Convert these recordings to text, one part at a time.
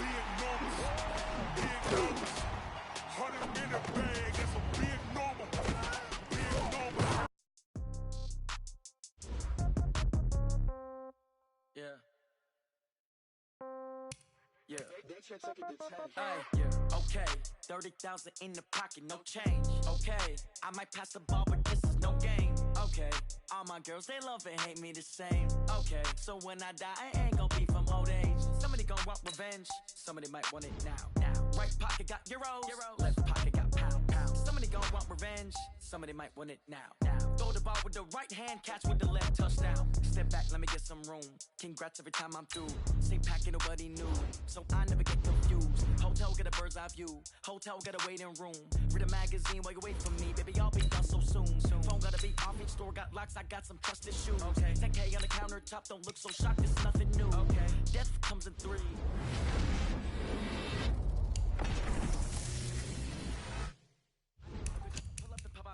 big numbers. Big numbers. 100-minute bag, that's a big number. Big numbers. Yeah. Yeah. They check it to 10. Ay, yeah. Okay. 30,000 in the pocket, no change. Okay. I might pass the ball, but this is no game. Okay. All my girls, they love and hate me the same. Okay. So when I die, I ain't gon' be from old age. Somebody gon' want revenge. Somebody might want it now. Right pocket got euros. Left pocket got pound. Somebody gon' want revenge. Somebody might want it now. Throw the ball with the right hand, catch with the left, touchdown. Step back, let me get some room. Congrats every time I'm through. Same packet, nobody knew, so I never get confused. Hotel get a bird's eye view. Hotel get a waiting room. Read a magazine while you wait for me, baby. I'll be done so soon. Phone gotta be off, each store got locks. I got some trusted shoes. Okay. 10K on the countertop, don't look so shocked. It's nothing new. Okay. Death comes in 3.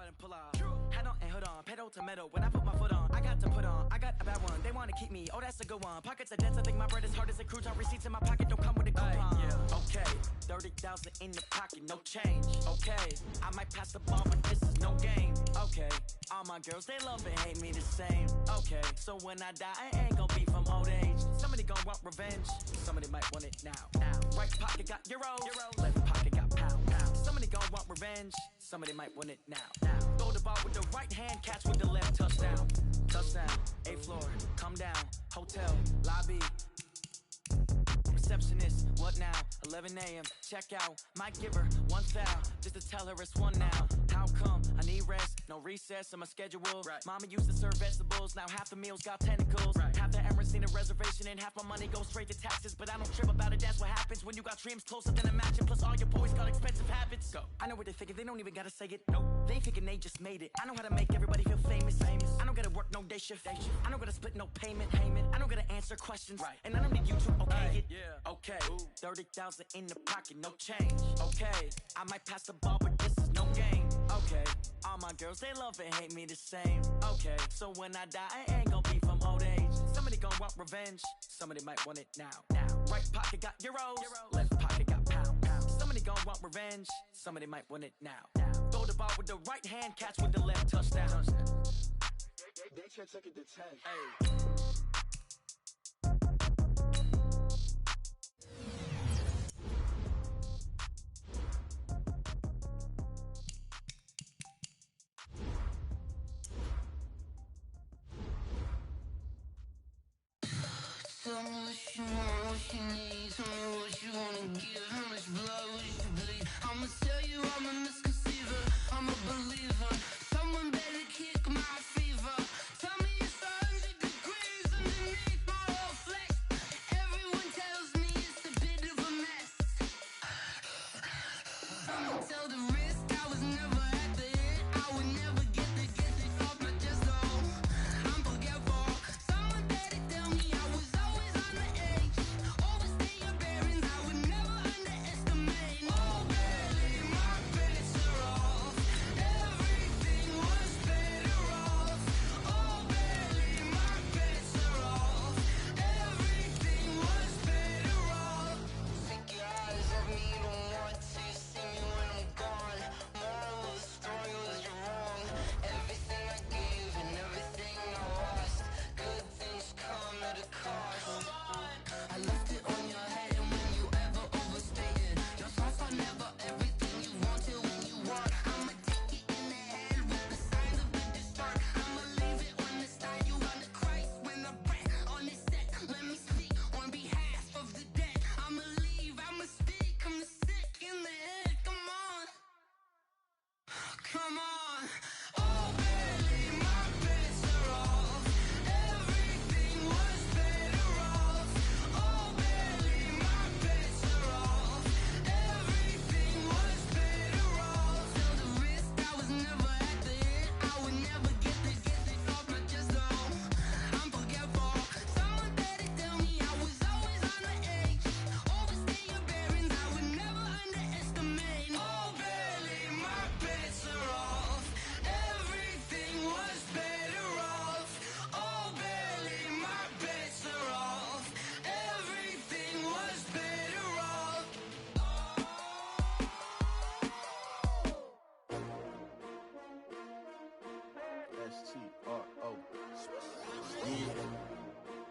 And pull out. Hat on and hood on, pedal to metal. When I put my foot on, I got to put on. I got a bad one, they wanna keep me. Oh, that's a good one. Pockets are dense, I think my bread is hard as a crouton. Receipts in my pocket don't come with a coupon. Yeah. Okay, 30,000 in the pocket, no change. Okay, I might pass the ball, but this is no game. Okay, all my girls, they love and hate me the same. Okay, so when I die, I ain't gon' be from old age. Somebody gon' want revenge. Somebody might want it now. Right pocket got euros. Left pocket got pound. Somebody gon' want revenge. Somebody might want it now. Throw the ball with the right hand, catch with the left, touchdown. Touchdown, 8th floor, come down, hotel, lobby. Receptionist, what now? 11 a.m., check out. Might give her 1 foul, just to tell her it's 1 now. How come? I need rest, no recess in my schedule. Right. Mama used to serve vegetables, now half the meals got tentacles. Right. Half the Emirates need a reservation and half my money goes straight to taxes. But I don't trip about it, that's what happens when you got dreams closer than a matching. Plus all your boys got expensive habits. Go. I know what they're thinking, they don't even gotta say it. Nope. They ain't thinking they just made it. I know how to make everybody feel famous. I don't gotta work no day shift. I don't gotta split no payment. I don't gotta answer questions. Right. And I don't need you to okay it. Yeah. Okay, 30,000 in the pocket, no change. Okay, I might pass the ball, but this is no game. Okay, all my girls, they love and hate me the same. Okay, so when I die, I ain't gon' be from old age. Somebody gon' want revenge. Somebody might want it now. Right pocket got euros. Left pocket got pound. Somebody gon' want revenge. Somebody might want it now. Throw the ball with the right hand, catch with the left, touchdown. They check it to 10. Hey. Tell me what you want, what you need. Tell me what you wanna give. How much blood would you bleed? I'ma tell you I'm a misconceiver. I'm a believer. Someone better kick my fever. Tell me it's 100 degrees underneath my whole flesh. Everyone tells me it's a bit of a mess. I'ma tell the risk I was never at the end. I would never get it off my chest. Oh, I'm forgetful. Someone better tell me I was always on the edge. Overstay your bearings, I would never underestimate. Oh, baby, my credit's S-T-R-O. Yeah.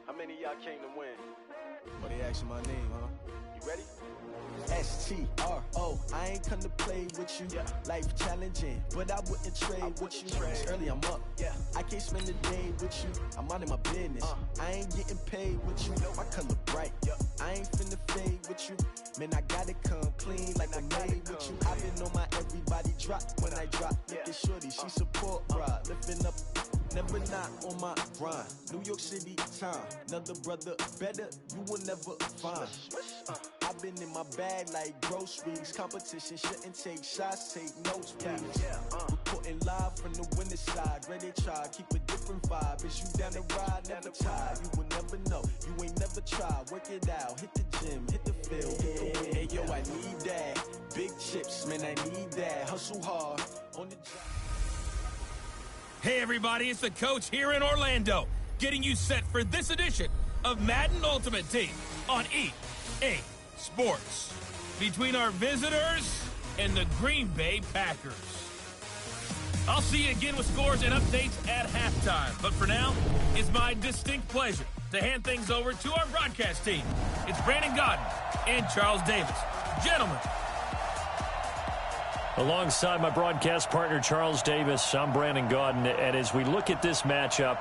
How many of y'all came to win? Oh, they asking my name, huh? You ready? S-T-R-O. I ain't come to play with you. Life challenging, but I wouldn't trade with you. It's early, I'm up. I can't spend the day with you. I'm out of my business. I ain't getting paid with you. My color bright. I ain't finna fade with you. Man, I gotta come clean like I made with you. I've been on my everybody drop when I drop. Look at shorty, she support ride. Lifting up, never not on my grind. New York City time. Another brother better, you will never find. I've been in my bag like groceries. Competition shouldn't take shots, take notes, please. Reporting live from the winter side. Ready to try, keep a different vibe. Is you down the ride, never tired. You will never know, you ain't never tried. Work it out, hit the gym, hit the field. Hey yo, I need that. Big chips, man, I need that. Hustle hard on the job. Hey everybody, it's the coach here in Orlando, getting you set for this edition of Madden Ultimate Team on EA Sports. Between our visitors and the Green Bay Packers. I'll see you again with scores and updates at halftime. But for now, it's my distinct pleasure to hand things over to our broadcast team. It's Brandon Godden and Charles Davis. Gentlemen. Alongside my broadcast partner, Charles Davis, I'm Brandon Godden. And as we look at this matchup,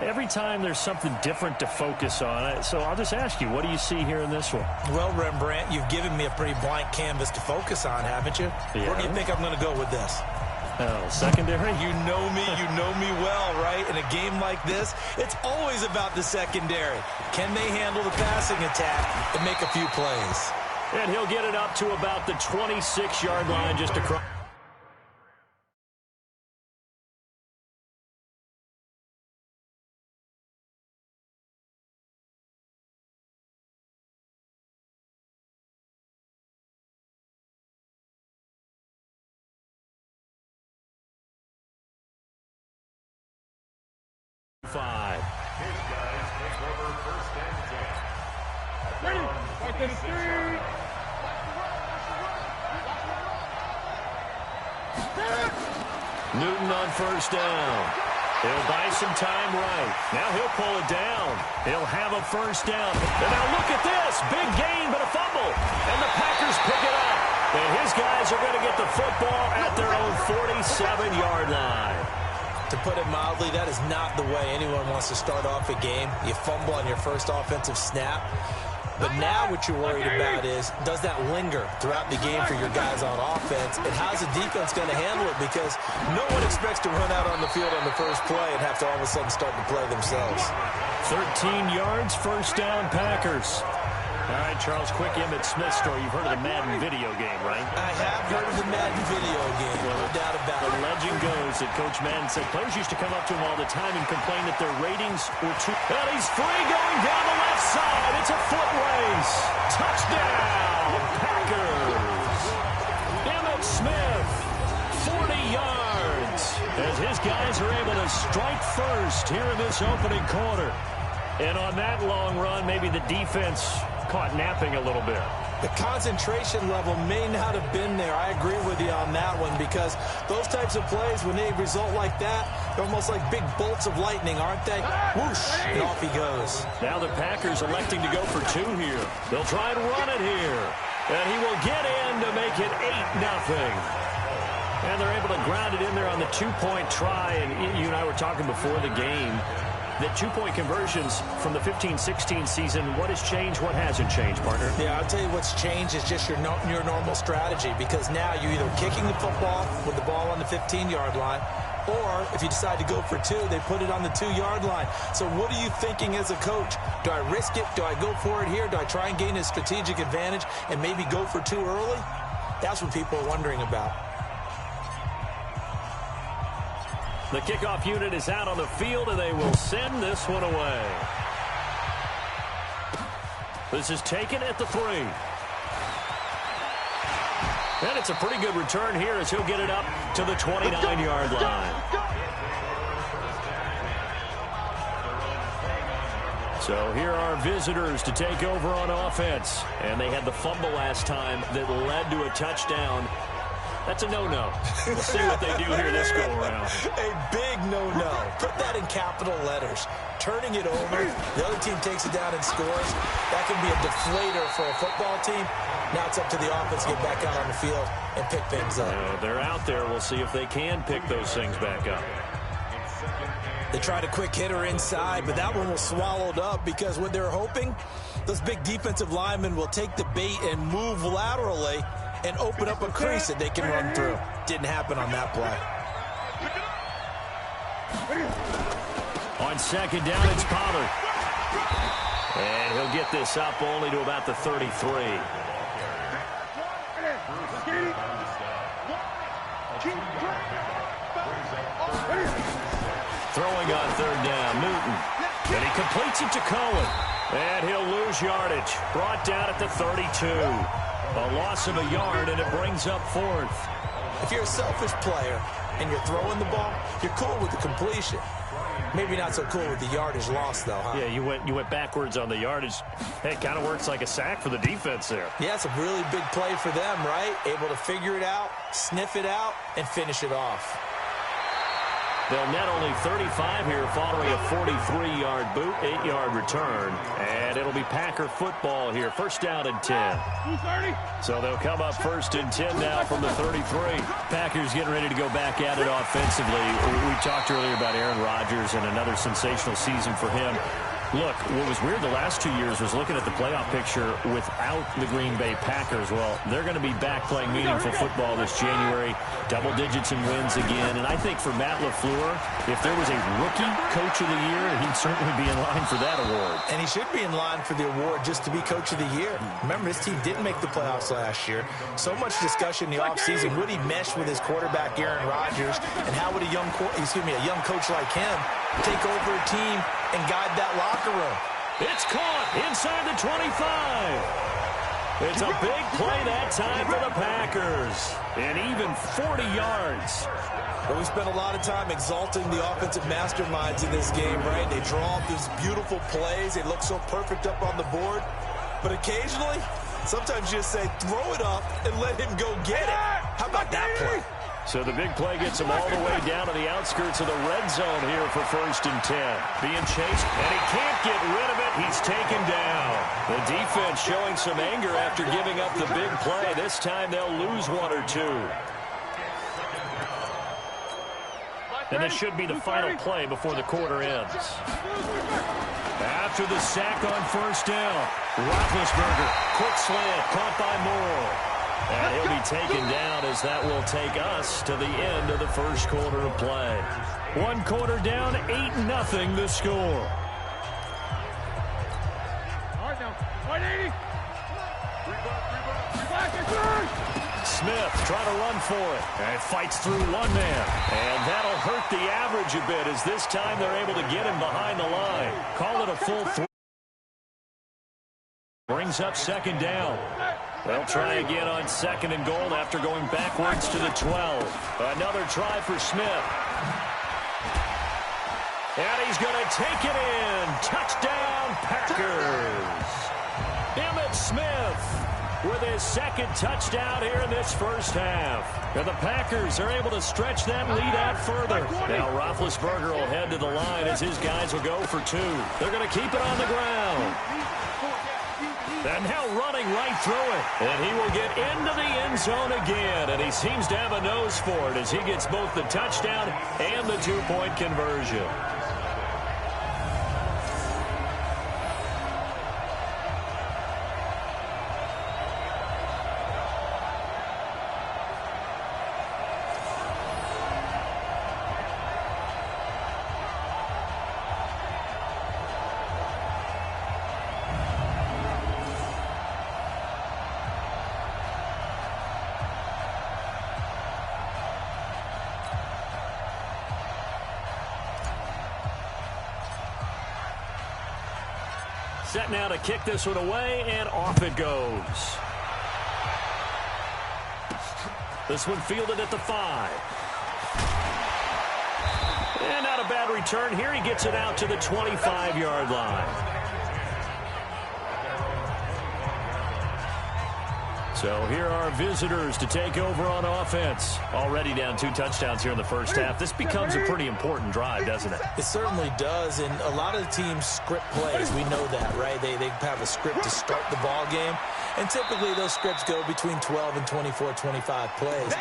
every time there's something different to focus on. So I'll just ask you, what do you see here in this one? Well, Rembrandt, you've given me a pretty blank canvas to focus on, haven't you? Yeah. Where do you think I'm going to go with this? Oh, secondary? You know me well, right? In a game like this, it's always about the secondary. Can they handle the passing attack and make a few plays? And he'll get it up to about the 26-yard line just across. Five. Newton on first down. He'll buy some time right. Now he'll pull it down. He'll have a first down. And now look at this. Big gain, but a fumble. And the Packers pick it up. And his guys are going to get the football at their own 47-yard line. To put it mildly, that is not the way anyone wants to start off a game. You fumble on your first offensive snap. But now what you're worried about is, does that linger throughout the game for your guys on offense? And how's the defense going to handle it? Because no one expects to run out on the field on the first play and have to all of a sudden start to play themselves. 13 yards, first down, Packers. All right, Charles, quick Emmitt Smith story. You've heard of the Madden video game, right? I have heard of the Madden video game, no doubt about it. The legend goes that Coach Madden said players used to come up to him all the time and complain that their ratings were too... And he's free going down the left side. It's a foot race. Touchdown, Packers. Emmitt Smith, 40 yards. As his guys are able to strike first here in this opening quarter. And on that long run, maybe the defense caught napping a little bit. The concentration level may not have been there. I agree with you on that one, because those types of plays, when they result like that, they're almost like big bolts of lightning, aren't they? Whoosh, and off he goes. Now the Packers electing to go for two here. They'll try and run it here. And he will get in to make it 8-0. And they're able to ground it in there on the two-point try. And you and I were talking before the game. The two-point conversions from the 15-16 season, what has changed, what hasn't changed, partner? Yeah, I'll tell you what's changed is just your normal strategy, because now you're either kicking the football with the ball on the 15-yard line, or if you decide to go for two, they put it on the 2-yard line. So what are you thinking as a coach? Do I risk it? Do I go for it here? Do I try and gain a strategic advantage and maybe go for two early? That's what people are wondering about. The kickoff unit is out on the field, and they will send this one away. This is taken at the 3. And it's a pretty good return here as he'll get it up to the 29-yard line. So here are visitors to take over on offense. And they had the fumble last time that led to a touchdown. That's a no-no. We'll see what they do here this go-around. A big no-no. Put that in capital letters. Turning it over, the other team takes it down and scores. That can be a deflator for a football team. Now it's up to the offense to get back out on the field and pick things up. They're out there. We'll see if they can pick those things back up. They tried a quick hitter inside, but that one was swallowed up because what they're hoping, those big defensive linemen will take the bait and move laterally and open up a crease that they can run through. Didn't happen on that play. On second down, it's Pollard. And he'll get this up only to about the 33. Throwing on third down, Newton. And he completes it to Cohen. And he'll lose yardage. Brought down at the 32. A loss of a yard, and it brings up fourth. If you're a selfish player and you're throwing the ball, you're cool with the completion. Maybe not so cool with the yardage loss, though, huh? Yeah, you went backwards on the yardage. Hey, it kind of works like a sack for the defense there. Yeah, it's a really big play for them, right? Able to figure it out, sniff it out, and finish it off. They'll net only 35 here following a 43-yard boot, 8-yard return. And it'll be Packer football here. First down and 10. So they'll come up first and 10 now from the 33. Packers getting ready to go back at it offensively. We talked earlier about Aaron Rodgers and another sensational season for him. Look, what was weird the last 2 years was looking at the playoff picture without the Green Bay Packers. Well, they're going to be back playing meaningful football this January. Double digits in wins again. And I think for Matt LaFleur, if there was a rookie coach of the year, he'd certainly be in line for that award. And he should be in line for the award just to be coach of the year. Remember, this team didn't make the playoffs last year. So much discussion in the offseason. Would he mesh with his quarterback, Aaron Rodgers? And how would a young coach like him take over a team and guide that locker room? It's caught inside the 25. It's a big play that time for the Packers. And even 40 yards. But we spent a lot of time exalting the offensive masterminds in this game, right? They draw up these beautiful plays. They look so perfect up on the board. But occasionally, sometimes you just say, throw it up and let him go get it. How about that play? So the big play gets him all the way down to the outskirts of the red zone here for first and 10. Being chased, and he can't get rid of it. He's taken down. The defense showing some anger after giving up the big play. This time they'll lose one or two. And this should be the final play before the quarter ends. After the sack on first down, Roethlisberger, quick slant, caught by Moore. And he'll be taken down as that will take us to the end of the first quarter of play. One quarter down, 8-0 the score. Smith trying to run for it and fights through one man. And that'll hurt the average a bit as this time they're able to get him behind the line. Call it a full three. Brings up second down. They'll try again on second and goal after going backwards to the 12. Another try for Smith. And he's going to take it in. Touchdown, Packers. Emmitt Smith with his second touchdown here in this first half. And the Packers are able to stretch that lead out further. Now Roethlisberger will head to the line as his guys will go for two. They're going to keep it on the ground. And now running right through it. And he will get into the end zone again. And he seems to have a nose for it as he gets both the touchdown and the two-point conversion. Set now to kick this one away, and off it goes. This one fielded at the 5. And not a bad return here. He gets it out to the 25-yard line. So here are visitors to take over on offense. Already down 2 touchdowns here in the first half. This becomes a pretty important drive, doesn't it? It certainly does, and a lot of the teams script plays. We know that, right? They have a script to start the ball game, and typically those scripts go between 12 and 24, 25 plays.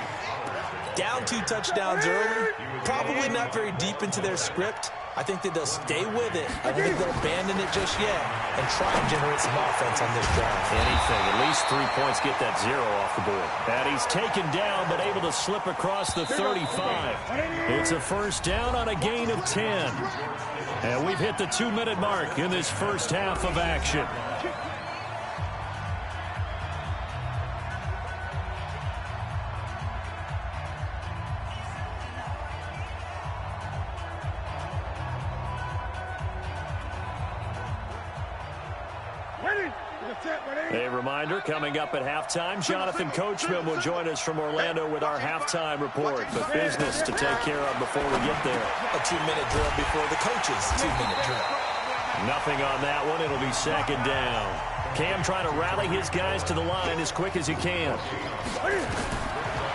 Down 2 touchdowns early, probably not very deep into their script. I think that they'll stay with it. I don't think they'll abandon it just yet and try and generate some offense on this drive. Anything. At least 3 points, get that 0 off the board. And he's taken down but able to slip across the 35. It's a first down on a gain of 10. And we've hit the 2-minute mark in this first half of action. A reminder, coming up at halftime, Jonathan Coachman will join us from Orlando with our halftime report. But business to take care of before we get there. A 2-minute drill before the coach's 2-minute drill. Nothing on that one. It'll be second down. Cam trying to rally his guys to the line as quick as he can.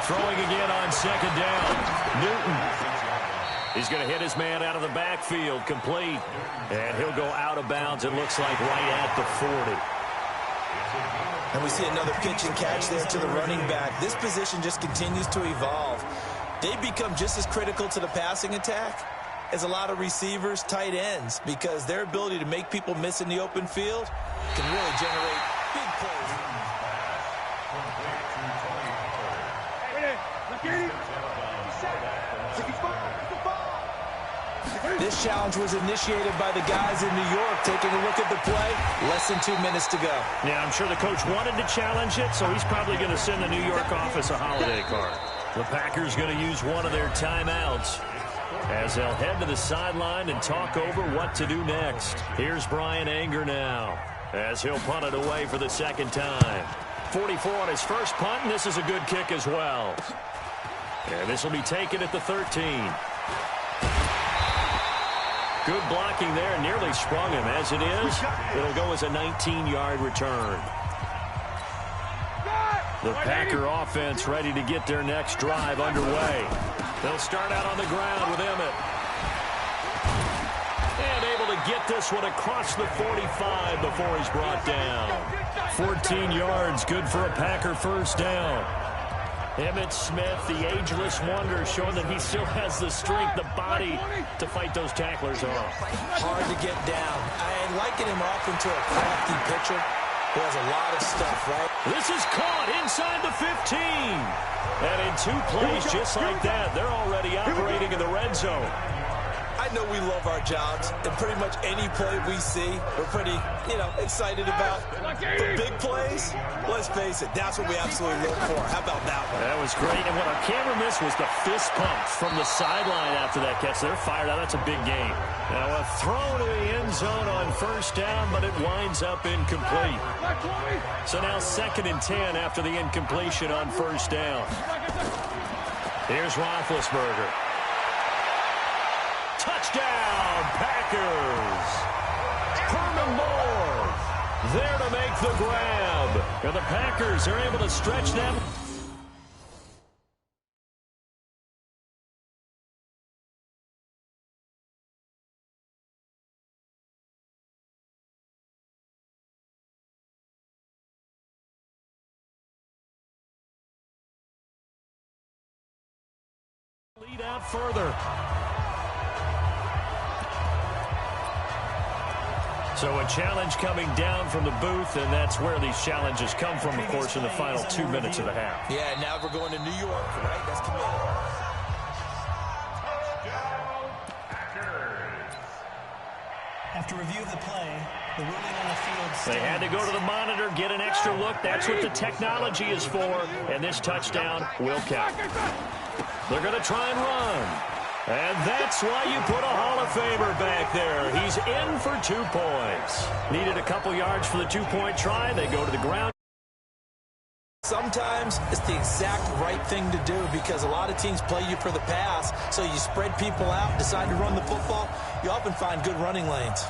Throwing again on second down. Newton. He's going to hit his man out of the backfield, complete. And he'll go out of bounds, it looks like, right at the 40. And we see another pitch and catch there to the running back. This position just continues to evolve. They become just as critical to the passing attack as a lot of receivers, tight ends, because their ability to make people miss in the open field can really generate big plays. This challenge was initiated by the guys in New York. Taking a look at the play, less than 2 minutes to go. Yeah, I'm sure the coach wanted to challenge it, so he's probably going to send the New York office a holiday card. The Packers going to use one of their timeouts as they'll head to the sideline and talk over what to do next. Here's Brian Anger now as he'll punt it away for the second time. 44 on his first punt, and this is a good kick as well. And this will be taken at the 13. Good blocking there, nearly sprung him. As it is, it'll go as a 19-yard return. The Packer offense ready to get their next drive underway. They'll start out on the ground with Emmett. And able to get this one across the 45 before he's brought down. 14 yards, good for a Packer first down. Emmitt Smith, the ageless wonder, showing that he still has the strength, the body to fight those tacklers off. Hard to get down. I liken him off into a crafty pitcher who has a lot of stuff, right? This is caught inside the 15. And in 2 plays just like that, they're already operating in the red zone. I know we love our jobs, and pretty much any play we see, we're pretty, excited about. But big plays, let's face it, that's what we absolutely look for. How about that one? That was great, and what our camera missed was the fist pump from the sideline after that catch. They're fired out. That's a big game. Now a throw to the end zone on first down, but it winds up incomplete. So now 2nd and 10 after the incompletion on first down. Here's Roethlisberger. Touchdown, Packers. Herman Moore there to make the grab. And the Packers are able to stretch them. Lead out further. So a challenge coming down from the booth, and that's where these challenges come from, of course, in the final 2 minutes of the half. Yeah, now we're going to New York, right? That's committed. After review of the play, the ruling on the field stands. They had to go to the monitor, get an extra look. That's what the technology is for, and this touchdown will count. They're going to try and run. And that's why you put a Hall of Famer back there. He's in for 2 points. Needed a couple yards for the 2-point try. They go to the ground. Sometimes it's the exact right thing to do because a lot of teams play you for the pass. So you spread people out, decide to run the football. You often find good running lanes.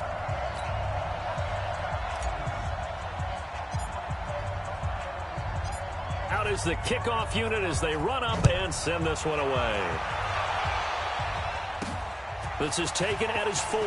Out is the kickoff unit as they run up and send this one away. This is taken at his 4.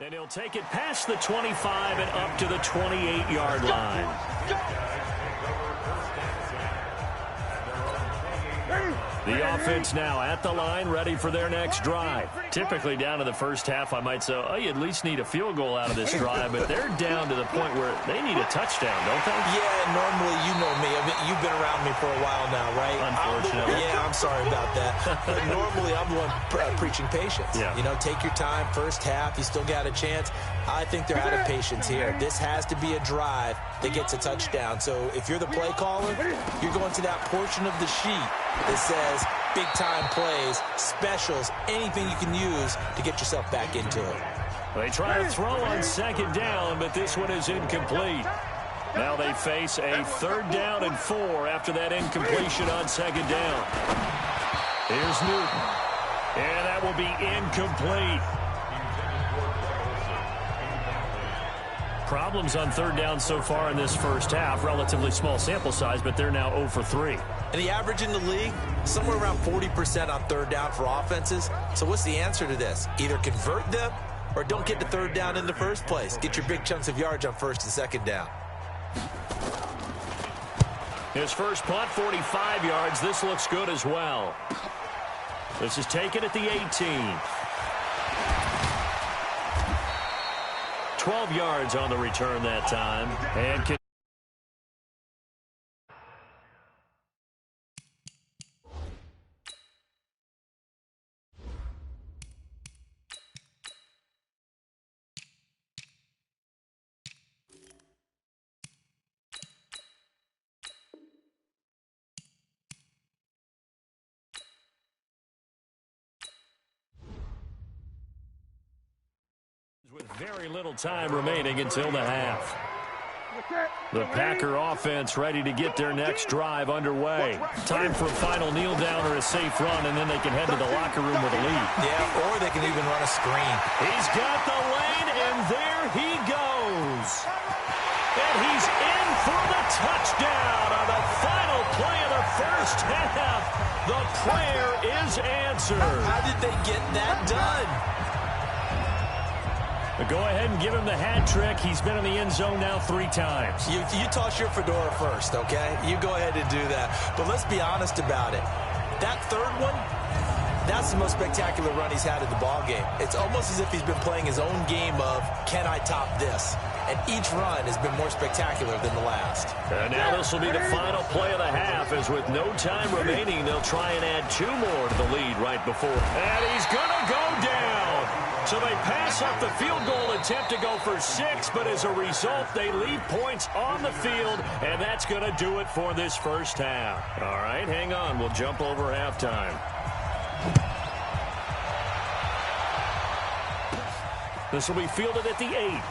And he'll take it past the 25 and up to the 28-yard line. The offense now at the line, ready for their next drive. Typically down to the first half, I might say, oh, you at least need a field goal out of this drive, but they're down to the point where they need a touchdown, don't they? Yeah, normally, you know me. You've been around me for a while now, right? Unfortunately. I'm sorry about that. But normally, I'm the one preaching patience. Yeah. You know, take your time, first half, you still got a chance. I think they're out of patience here. This has to be a drive that gets a touchdown. So if you're the play caller, you're going to that portion of the sheet that says big-time plays, specials, anything you can use to get yourself back into it. They try to throw on second down, but this one is incomplete. Now they face a 3rd down and 4 after that incompletion on second down. Here's Newton. And that will be incomplete. Problems on 3rd down so far in this first half. Relatively small sample size, but they're now 0 for 3. And the average in the league, somewhere around 40% on 3rd down for offenses. So what's the answer to this? Either convert them or don't get the 3rd down in the first place. Get your big chunks of yards on 1st and 2nd down. His first punt, 45 yards. This looks good as well. This is taken at the 18. 12 yards on the return that time. And with very little time remaining until the half. The Packer offense ready to get their next drive underway. Time for a final kneel down or a safe run, and then they can head to the locker room with a lead. Yeah, or they can even run a screen. He's got the lane, and there he goes. And he's in for the touchdown on the final play of the first half. The prayer is answered. How did they get that done? But go ahead and give him the hat trick. He's been in the end zone now 3 times. You toss your fedora first, okay? You go ahead and do that. But let's be honest about it. That 3rd one, that's the most spectacular run he's had in the ballgame. It's almost as if he's been playing his own game of, can I top this? And each run has been more spectacular than the last. And now this will be the final play of the half, as with no time remaining, they'll try and add 2 more to the lead right before. And he's going to go down. So they pass up the field goal attempt to go for 6, but as a result, they leave points on the field, and that's going to do it for this first half. All right, hang on. We'll jump over halftime. This will be fielded at the 8.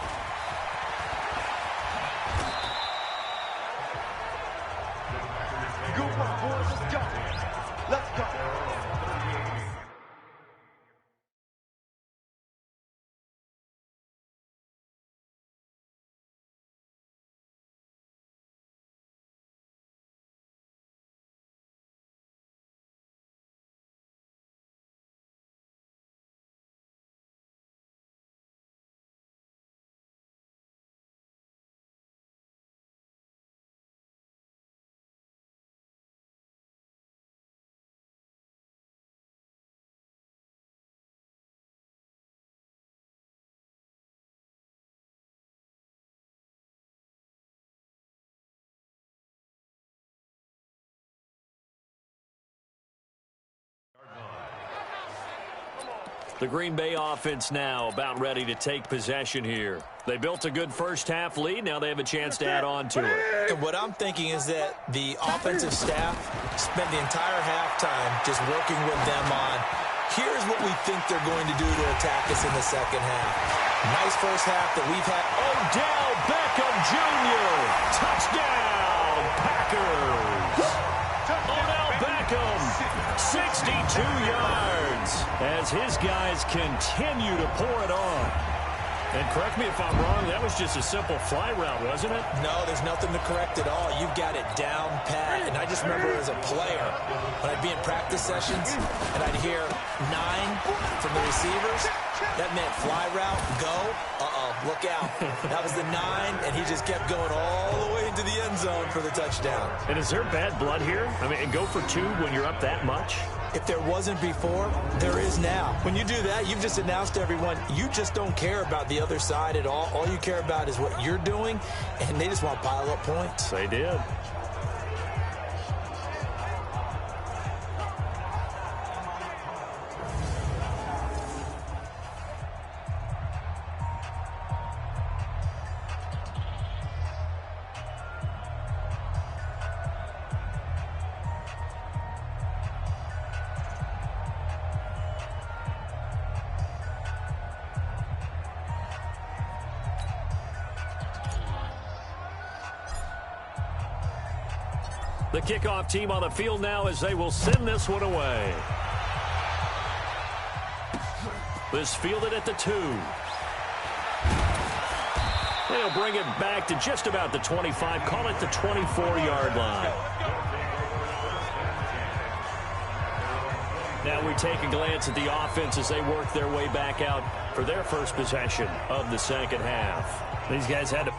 The Green Bay offense now about ready to take possession here. They built a good first-half lead. Now they have a chance to add on to it. And what I'm thinking is that the offensive staff spent the entire halftime just working with them on, here's what we think they're going to do to attack us in the second half. Nice first half that we've had. Odell Beckham Jr. Touchdown, Packers. Odell Beckham, 62 yards, as his guys continue to pour it on. And correct me if I'm wrong, that was just a simple fly route, wasn't it? No, there's nothing to correct at all. You've got it down pat. And I just remember as a player, when I'd be in practice sessions and I'd hear 9 from the receivers, that meant fly route, go, look out. That was the 9, and he just kept going all the way into the end zone for the touchdown. And is there bad blood here? I mean, and go for 2 when you're up that much? If there wasn't before, there is now. When you do that, you've just announced to everyone, you just don't care about the other side at all. All you care about is what you're doing, and they just want to pile up points. They did. The kickoff team on the field now as they will send this one away. This fielded at the 2. They'll bring it back to just about the 25. Call it the 24-yard line. Now we take a glance at the offense as they work their way back out for their first possession of the second half. These guys had to...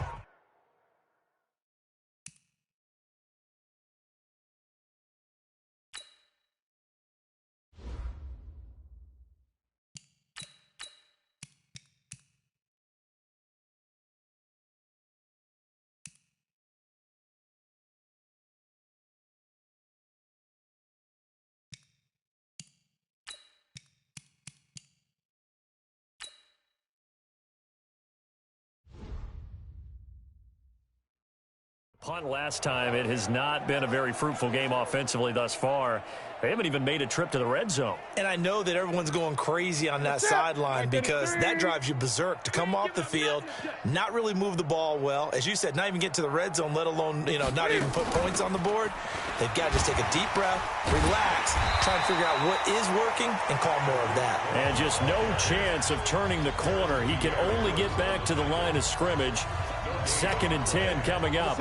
Punt last time. It has not been a very fruitful game offensively thus far. They haven't even made a trip to the red zone. And I know that everyone's going crazy on that sideline because that drives you berserk to come off the field, not really move the ball well. As you said, not even get to the red zone, let alone, not even put points on the board. They've got to just take a deep breath, relax, try and figure out what is working and call more of that. And just no chance of turning the corner. He can only get back to the line of scrimmage. 2nd and 10 coming up.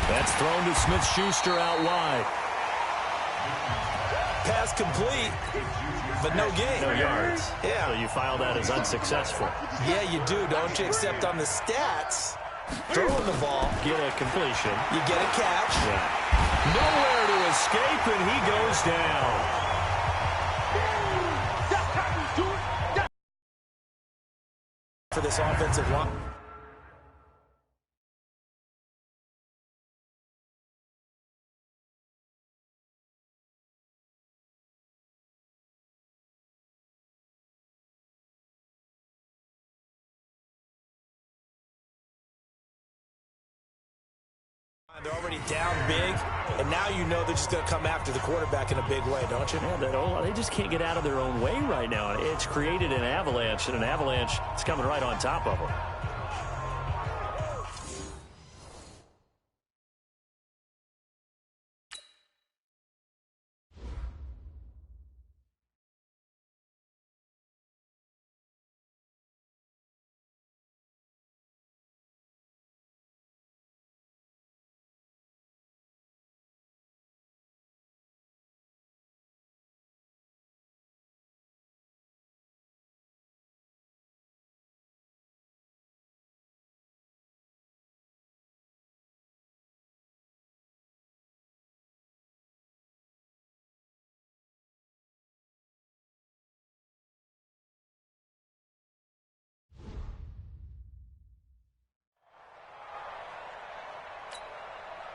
That's thrown to Smith-Schuster out wide. Pass complete, but no gain. No yards. Yeah. So you file that as unsuccessful. Yeah, you do, don't you? Except on the stats, throwing the ball. Get a completion. You get a catch. Yeah. Nowhere to escape, and he goes down. For this offensive line. They're already down big, and now you know they're just going to come after the quarterback in a big way, don't you? Yeah, they just can't get out of their own way right now. It's created an avalanche, and an avalanche is coming right on top of them.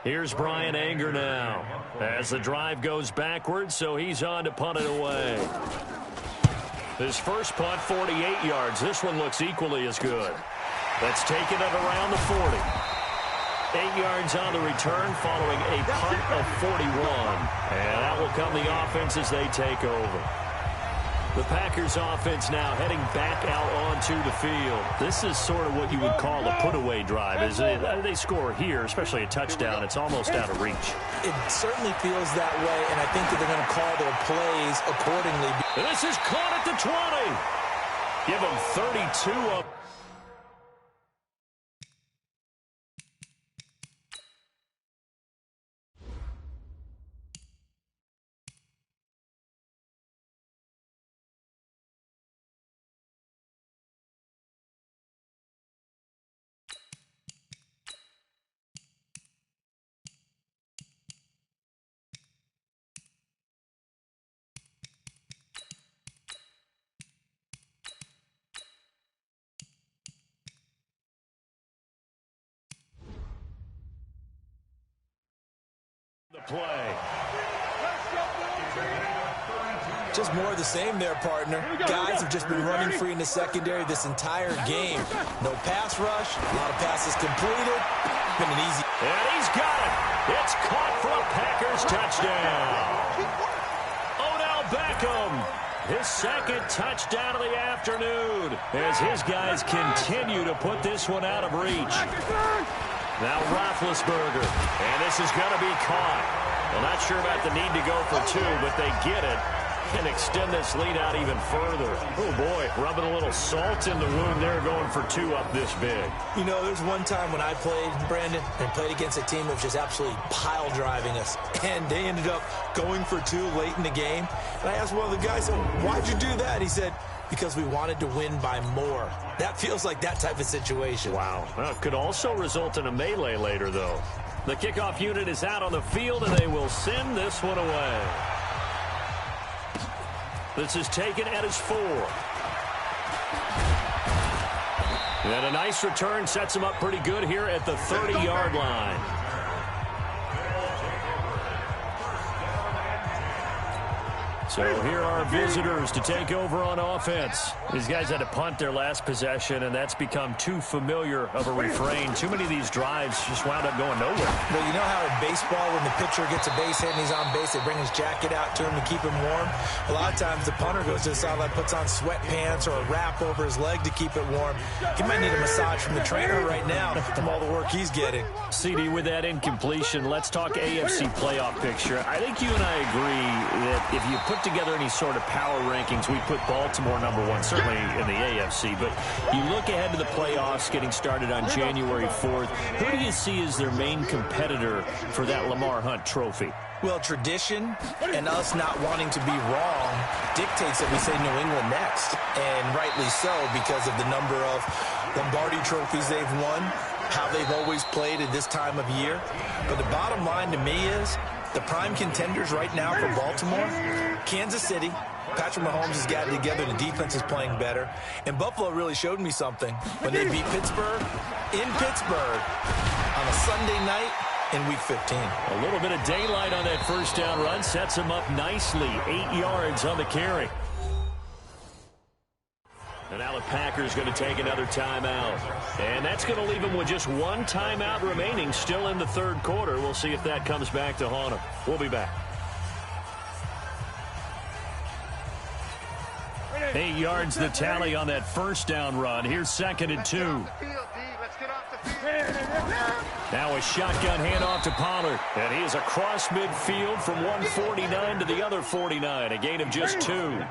Here's Brian Anger now as the drive goes backwards, so he's on to punt it away. His first punt, 48 yards. This one looks equally as good. That's taken at around the 40. 8 yards on the return following a punt of 41. And that will come the offense as they take over. The Packers offense now heading back out onto the field. This is sort of what you would call a put-away drive. As they score here, especially a touchdown, it's almost out of reach. It certainly feels that way, and I think that they're going to call their plays accordingly. And this is caught at the 20. Give them 32 up. Play. Just more of the same there, partner. Guys have just been running free in the secondary this entire game. No pass rush, a lot of passes completed. Been an easy. And he's got it. It's caught for a Packers touchdown. Odell Beckham, his second touchdown of the afternoon, as his guys continue to put this one out of reach. Now Roethlisberger, and this is going to be caught. Well, not sure about the need to go for two, but they get it and extend this lead out even further. Oh, boy, rubbing a little salt in the wound there, going for two up this big. You know, there's one time when I played, Brandon, and played against a team that was just absolutely pile driving us, and they ended up going for two late in the game. And I asked one of the guys, why'd you do that? He said, because we wanted to win by more. That feels like that type of situation. Wow. Well, it could also result in a melee later, though. The kickoff unit is out on the field, and they will send this one away. This is taken at his 4. And a nice return sets him up pretty good here at the 30-yard line. So here are visitors to take over on offense. These guys had to punt their last possession, and that's become too familiar of a refrain. Too many of these drives just wound up going nowhere. But you know how in baseball, when the pitcher gets a base hit and he's on base, they bring his jacket out to him to keep him warm? A lot of times the punter goes to the sideline, puts on sweatpants or a wrap over his leg to keep it warm. He might need a massage from the trainer right now from all the work he's getting. CD, with that incompletion, let's talk AFC playoff picture. I think you and I agree that if you put together any sort of power rankings, we put Baltimore number 1, certainly in the AFC. But you look ahead to the playoffs getting started on January 4th. Who do you see as their main competitor for that Lamar Hunt trophy? Well, tradition and us not wanting to be wrong dictates that we say New England next. And rightly so, because of the number of Lombardi trophies they've won, how they've always played at this time of year. But the bottom line to me is the prime contenders right now for Baltimore, Kansas City. Patrick Mahomes has gotten together. The defense is playing better. And Buffalo really showed me something when they beat Pittsburgh in Pittsburgh on a Sunday night in Week 15. A little bit of daylight on that first down run sets him up nicely. 8 yards on the carry. And now the Packers going to take another timeout. And that's going to leave them with just one timeout remaining still in the third quarter. We'll see if that comes back to haunt them. We'll be back. 8 yards the tally on that first down run. Here's 2nd and 2. Now a shotgun handoff to Pollard. And he is across midfield from 149 to the other 49. A gain of just 2.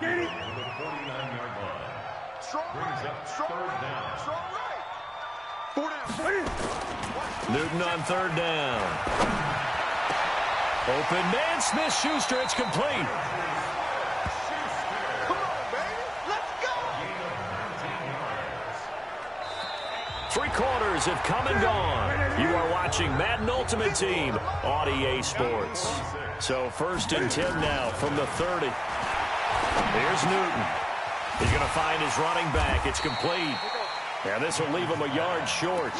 Newton on 3rd down. Open man, Smith-Schuster. It's complete. Three quarters have come and gone. You are watching Madden Ultimate Team on EA Sports. So 1st and 10 now from the 30. Here's Newton. He's going to find his running back. It's complete. And this will leave him a yard short.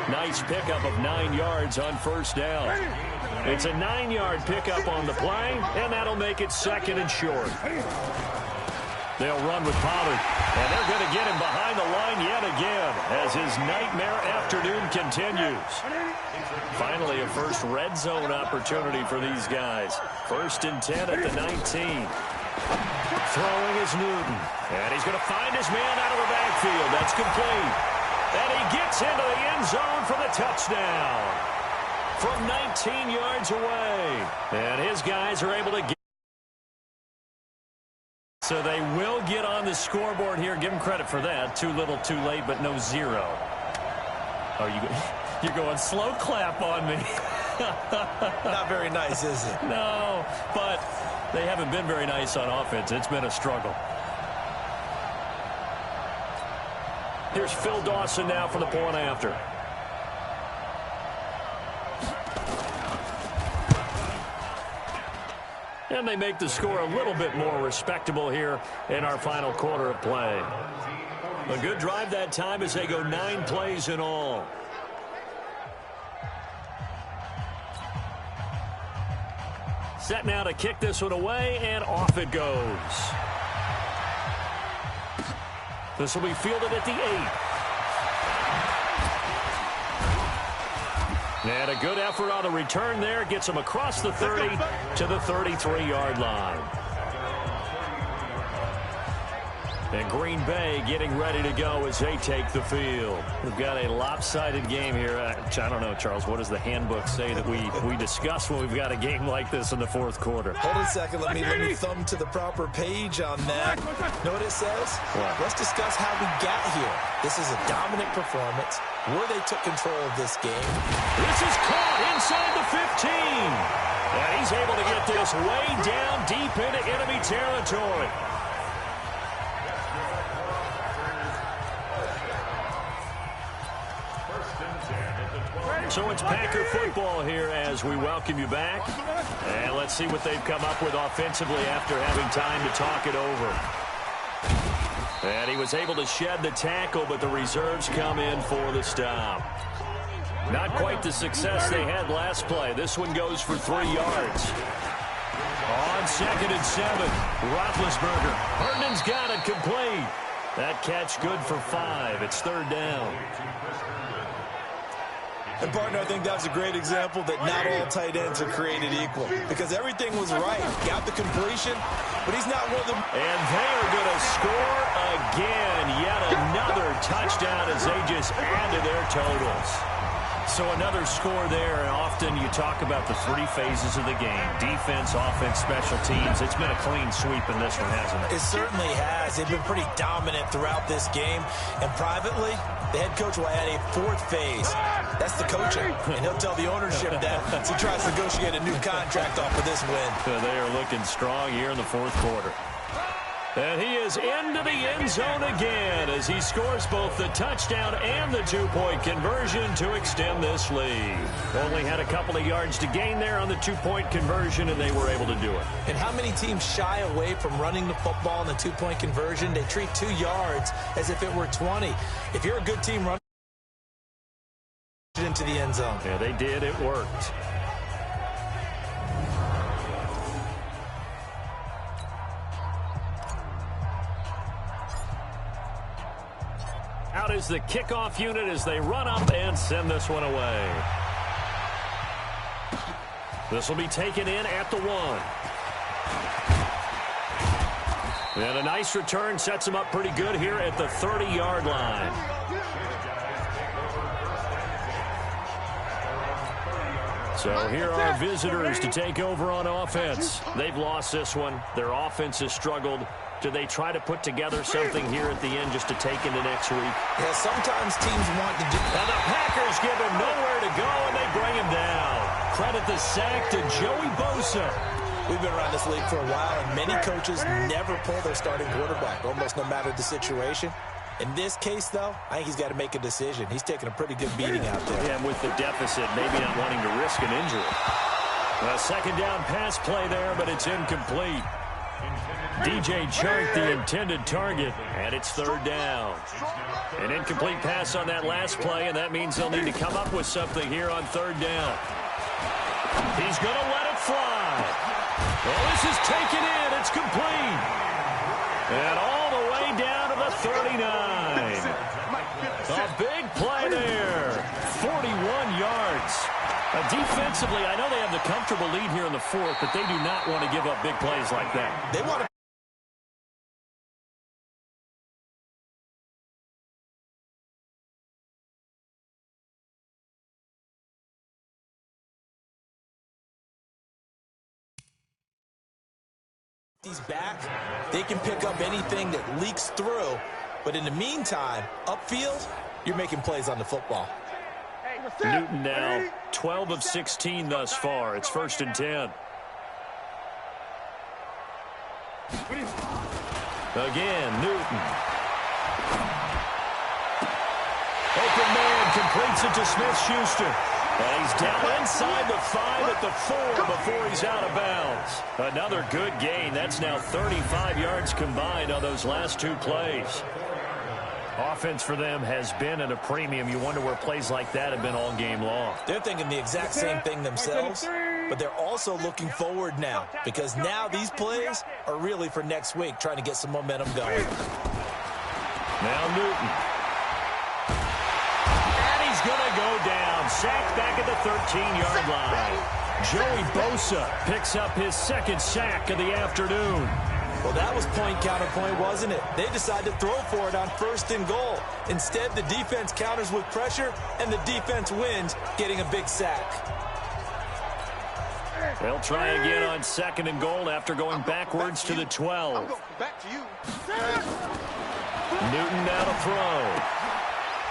Nice pickup of 9 yards on first down. It's a 9-yard pickup on the play, and that'll make it 2nd and short. They'll run with Pollard, and they're going to get him behind the line yet again as his nightmare afternoon continues. Finally, a first red zone opportunity for these guys. 1st and 10 at the 19. Throwing is Newton, and he's going to find his man out of the backfield. That's complete. And he gets into the end zone for the touchdown from 19 yards away. And his guys are able to get. So they will get on the scoreboard here. Give them credit for that. Too little, too late, but no 0. You're going slow clap on me. Not very nice, is it? No, but they haven't been very nice on offense. It's been a struggle. Here's Phil Dawson now for the point after. And they make the score a little bit more respectable here in our final quarter of play. A good drive that time as they go 9 plays in all. Set now to kick this one away, and off it goes. This will be fielded at the 8. And a good effort on the return there. Gets him across the 30 to the 33-yard line. And Green Bay getting ready to go as they take the field. We've got a lopsided game here. I don't know, Charles, what does the handbook say that we discuss when we've got a game like this in the 4th quarter? Hold on a second. Let me thumb to the proper page on that. Know what it says? What? Let's discuss how we got here. This is a dominant performance where they took control of this game. This is caught inside the 15. And he's able to get this way down deep into enemy territory. So it's Packer football here as we welcome you back. And let's see what they've come up with offensively after having time to talk it over. And he was able to shed the tackle, but the reserves come in for the stop. Not quite the success they had last play. This one goes for 3 yards. On 2nd and 7, Roethlisberger. Herndon's got it complete. That catch good for 5. It's 3rd down. And, partner, I think that was a great example that not all tight ends are created equal. Because everything was right. Got the completion, but he's not one of them. And they are going to score again. Yet another touchdown as they just add to their totals. So another score there, and often you talk about the 3 phases of the game. Defense, offense, special teams. It's been a clean sweep in this one, hasn't it? It certainly has. They've been pretty dominant throughout this game. And privately, the head coach will add a 4th phase. That's the coaching. And he'll tell the ownership that as he tries to negotiate a new contract off of this win. So they are looking strong here in the 4th quarter. And he is into the end zone again as he scores both the touchdown and the 2-point conversion to extend this lead. Only had a couple of yards to gain there on the 2-point conversion, and they were able to do it. And how many teams shy away from running the football in the 2-point conversion? They treat 2 yards as if it were 20. If you're a good team, run into the end zone. Yeah, they did. It worked. Out is the kickoff unit as they run up and send this one away. This will be taken in at the 1. And a nice return sets him up pretty good here at the 30-yard line. So here are visitors to take over on offense. They've lost this one. Their offense has struggled. Do they try to put together something here at the end just to take into next week? Yeah, sometimes teams want to do. And the Packers give him nowhere to go, and they bring him down. Credit the sack to Joey Bosa. We've been around this league for a while, and many coaches never pull their starting quarterback, almost no matter the situation. In this case, though, I think he's got to make a decision. He's taking a pretty good beating out there. Yeah, and with the deficit, maybe not wanting to risk an injury. A 2nd down pass play there, but it's incomplete. DJ Chark the intended target, and it's third down. An incomplete pass on that last play, and that means they'll need to come up with something here on third down. He's going to let it fly. Well, this is taken in. It's complete. And all the way down to the 39. A big play there. 41 yards. Defensively, I know they have the comfortable lead here in the fourth, but they do not want to give up big plays like that. They want to these back, they can pick up anything that leaks through. But in the meantime, upfield, you're making plays on the football. Newton now 12 of 16 thus far. It's 1st and 10. Again, Newton. Open man completes it to Smith-Schuster. And he's down inside the 5 at the 4 before he's out of bounds. Another good gain. That's now 35 yards combined on those last two plays. Offense for them has been at a premium. You wonder where plays like that have been all game long. They're thinking the exact same thing themselves, but they're also looking forward now because now these plays are really for next week, trying to get some momentum going. Now Newton. And he's going to go down. Sacked back at the 13-yard line. Joey Bosa picks up his second sack of the afternoon. Well, that was point counterpoint, wasn't it? They decided to throw for it on 1st and goal. Instead, the defense counters with pressure, and the defense wins, getting a big sack. They'll try again on 2nd and goal after going backwards to the 12. Newton now to throw.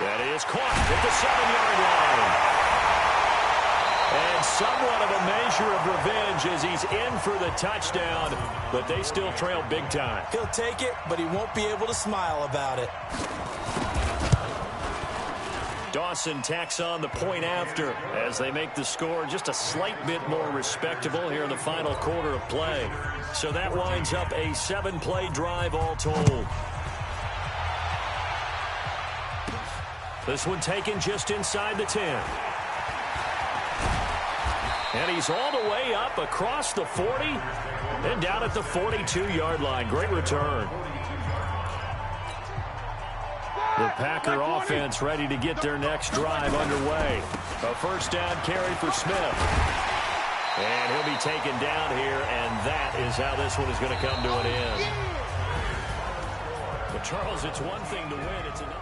That is caught at the 7-yard line. And somewhat of a measure of revenge as he's in for the touchdown, but they still trail big time. He'll take it, but he won't be able to smile about it. Dawson tacks on the point after as they make the score just a slight bit more respectable here in the final quarter of play. So that winds up a 7-play drive all told. This one taken just inside the 10. And he's all the way up across the 40 and down at the 42-yard line. Great return. The Packer offense ready to get their next drive underway. A 1st down carry for Smith. And he'll be taken down here, and that is how this one is going to come to an end. But Charles, it's one thing to win. It's another.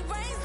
rains